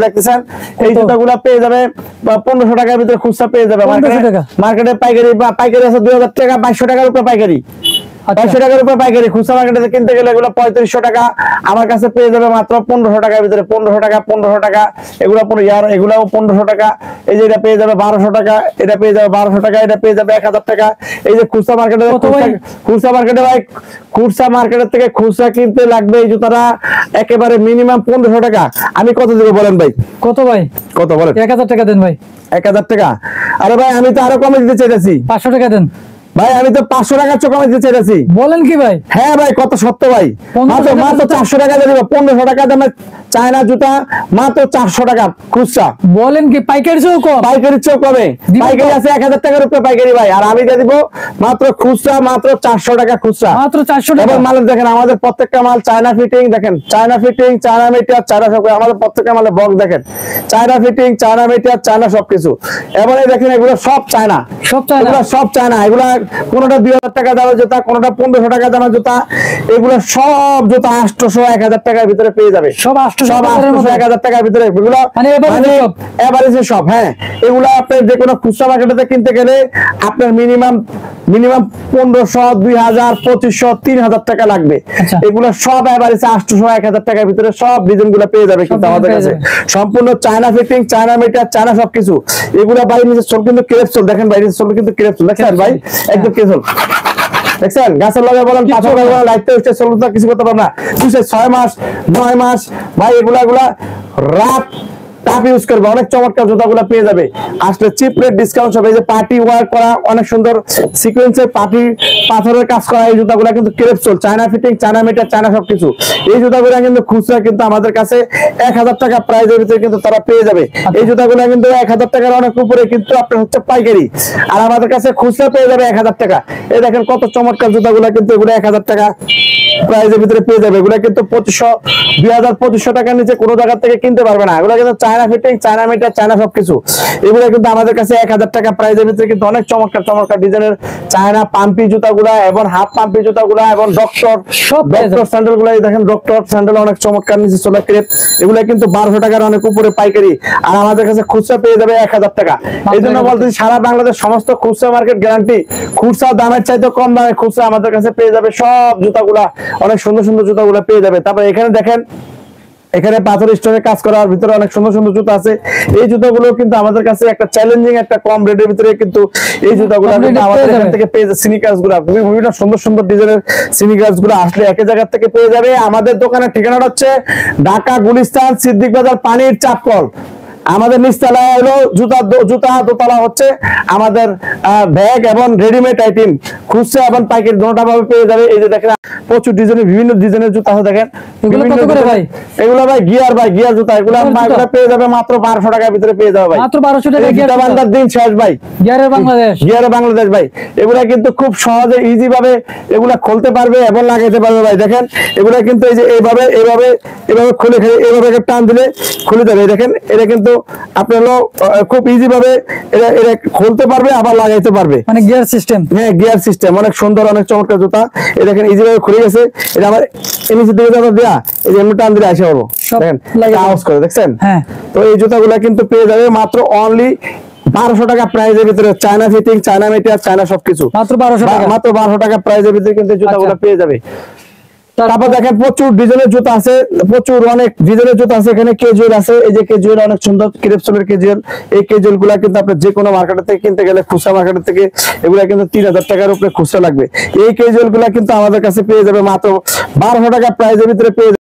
দেখতেছেন এই জুতাগুলো পেয়ে যাবে 1500 টাকার ভিতরে খুচরা পেয়ে যাবে মার্কেটে পাইকারি আছে 2000 টাকা 2200 টাকার উপরে পাইকারি 2200 টাকার উপরে পাইকারি খুচরা মার্কেটে কিনতে গেলে এগুলো 3500 টাকা আমার কাছে পেয়ে যাবে মাত্র 1500 টাকার ভিতরে 1500 টাকা এগুলো এগুলাও 1500 টাকা এই যে এটা পেয়ে যাবে 1200 টাকা এটা পেয়ে যাবে 1200 টাকা এটা পেয়ে যাবে 1000 টাকা এই যে খুচরা মার্কেটে ভাই খুচরা মার্কেটের থেকে খুচরা কিনতে লাগবে এই জুতাটা একেবারে মিনিমাম 1500 টাকা আমি কত দেব বলেন ভাই কত বলেন 1000 টাকা দেন ভাই 1000 টাকা আরে ভাই আমি তো আরো কমে দিতে চাইতেছি 500 টাকা দেন ভাই আমি তো 500 টাকা কমে দিতে চাইতেছি বলেন কি ভাই হ্যাঁ ভাই কত সত্য ভাই মাত্র 400 টাকা দেব 1500 টাকা দামে চায়না জুতা মাত্র 400 টাকা খুচরা বলেন কি পাইকারি চেয়েও কম কবে পাইকারি আছে 1000 টাকার উপরে পাইকারি ভাই আর আমি দিয়ে দিব মাত্র খুচরা মাত্র 400 টাকা খুচরা মাত্র 400 টাকা এবং মাল দেখেন আমাদের প্রত্যেকটা মাল চায়না ফিটিং দেখেন China fitting China metre China সব আমাদের প্রত্যেকটা মালে বক্স দেখেন China fitting China metre China সবকিছু এবং এই দেখেন এগুলো সব চায়না এগুলো কোনটা 2000 টাকা দামের জুতা কোনটা 1500 টাকা দামের জুতা এগুলো সব জুতা 800 1000 টাকার ভিতরে পেয়ে যাবে সব 1000 টাকার ভিতরে এগুলো মানে এভারেজে সব হ্যাঁ এগুলো আপনি যে কোনো খুচরা মার্কেটে কিনতে গেলে আপনার মিনিমাম 1500 2000 2500 3000 টাকা লাগবে এগুলো সব এভারেজে 800 1000 টাকার ভিতরে সব ডিজাইন গুলো পেয়ে যাবে কিন্তু আমাদের কাছে সম্পূর্ণ China fitting China metre China সবকিছু এগুলো বাইরে নিচে সোল কিন্তু ক্রেপসোল দেখেন বাইরে সোল কিন্তু ক্রেপসোল দেখেন ভাই একদম ক্রেপসোল দেখছেন গাছের লগে বলেন পাথর লগে বলেন লাইটতে উঠে চলতে কিছু করতে পারবে না 6 মাস 9 মাস ভাই এগুলা রাত টাপ ইউজ করবে অনেক চমৎকার জুতাগুলো পেয়ে যাবে আসলে চিপ রেট ডিসকাউন্ট হবে যে পার্টি ওয়ার করা অনেক সুন্দর সিকোয়েন্সের পার্টি পাথরের কাজ করা এই জুতাগুলো কিন্তু ক্রেপসোল China fitting China metre China সবকিছু এই জুতাগুলো কিন্তু খুচরা কিন্তু আমাদের কাছে 1000 টাকা প্রাইসের ভিতরে কিন্তু তারা পেয়ে যাবে এই জুতাগুলো কিন্তু 1000 টাকার অনেক উপরে কিন্তু আপনার হচ্ছে পাইকারি আর আমাদের কাছে খুচরা পেয়ে যাবে 1000 টাকা এই দেখেন কত চমৎকার জুতাগুলো কিন্তু এগুলো 1000 টাকা প্রাইসের ভিতরে পেয়ে যাবে এগুলো কিন্তু 2500 টাকার নিচে কোনো জায়গা থেকে কিনতে পারবে না এগুলো কিন্তু China fitting China metre China সবকিছু এগুলো কিন্তু আমাদের কাছে 1000 টাকা প্রাইসের ভিতরে কিন্তু অনেক চমৎকার ডিজাইনের চায়না পাম্পি জুতাগুলা এবং হাফ পাম্পি জুতাগুলা এবং ডক্টর স্যান্ডেলগুলো দেখেন ডক্টর স্যান্ডেল অনেক চমৎকার নিচে চলে ক্রেপ এগুলো কিন্তু 1200 টাকার অনেক উপরে পাইকারি আর আমাদের কাছে খুচরা পেয়ে যাবে 1000 টাকা এই জন্য বলতেছি সারা বাংলাদেশ সমস্ত খুচরা মার্কেট গ্যারান্টি খুচরা দামের চাইতে কম দামে খুচরা আমাদের কাছে পেয়ে যাবে সব জুতাগুলা অনেক সুন্দর জুতাগুলো পেয়ে যাবে তারপর এখানে দেখেন এখানে পাথর স্টোনের কাজ করার ভিতরে অনেক সুন্দর জুতা আছে এই জুতাগুলো কিন্তু আমাদের কাছে একটা চ্যালেঞ্জিং একটা কম রেটের ভিতরে কিন্তু এই জুতাগুলো কিন্তু আমাদের এখান থেকে পেয়ে যাবে স্নিকার্স গুলো বিভিন্ন সুন্দর ডিজাইনের স্নিকার্স গুলো আসলে এক জায়গা থেকে পেয়ে যাবে আমাদের দোকানের ঠিকানাটা হচ্ছে ঢাকা গুলিস্তান সিদ্দিক বাজার পানির চাপকল আমাদের নিচতলায় হলো জুতা দোতলা হচ্ছে আমাদের ব্যাগ এবং রেডিমেড আইটেম খুচরা এবং পাইকারি দুটোটা ভাবে পেয়ে যাবে এই যে দেখেন প্রচুর ডিজাইনের বিভিন্ন ডিজাইনের জুতা আছে দেখেন এগুলো কত করে ভাই এগুলো ভাই গিয়ার জুতা এগুলো পেয়ে যাবে মাত্র 1200 টাকার ভিতরে পেয়ে যাবে ভাই মাত্র 1200 টাকা গিয়ার বাংলার দিন শেষ ভাই গিয়ারে বাংলাদেশ ভাই এগুলা কিন্তু খুব সহজে ইজি ভাবে এগুলা খুলতে পারবে এবং লাগাইতে পারবে ভাই দেখেন এগুলা কিন্তু এই যে এইভাবে খুলে এইভাবে টান দিলে খুলে যাবে দেখেন এটা কিন্তু আপনারা খুব ইজি ভাবে এটা খুলতে পারবে আবার লাগাইতে পারবে মানে গিয়ার সিস্টেম হ্যাঁ গিয়ার সিস্টেম অনেক সুন্দর অনেক চমৎকার জুতা এই দেখেন ইজি ভাবে খুলে গেছে এটা আবার নিচে দিকে যাবে দেয়া এই যে এমনি টান দিলে আসে পারবো দেখেন আওয়াজ করে দেখছেন হ্যাঁ তো এই জুতাগুলো কিন্তু পেয়ে যাবে মাত্র অনলি 1200 টাকা প্রাইসের ভিতরে China fitting China metre China সবকিছু মাত্র 1200 টাকা প্রাইসের ভিতরে কিন্তু জুতাগুলো পেয়ে যাবে তারপর দেখেন প্রচুর ডিজাইনের জুতা আছে প্রচুর অনেক ডিজাইনের জুতা আছে এখানে কেজুয়াল আছে এই যে কেজুয়াল অনেক সুন্দর ক্রেপসোলের কেজুয়াল এই কেজুয়াল গুলা কিন্তু আপনি যে কোনো মার্কেট থেকে কিনতে গেলে খুচরা মার্কেট থেকে এগুলা কিন্তু 3000 টাকার উপরে খুচরা লাগবে এই কেজুয়াল গুলা কিন্তু আমাদের কাছে পেয়ে যাবে মাত্র 1200 টাকা প্রাইসের ভিতরে পেয়ে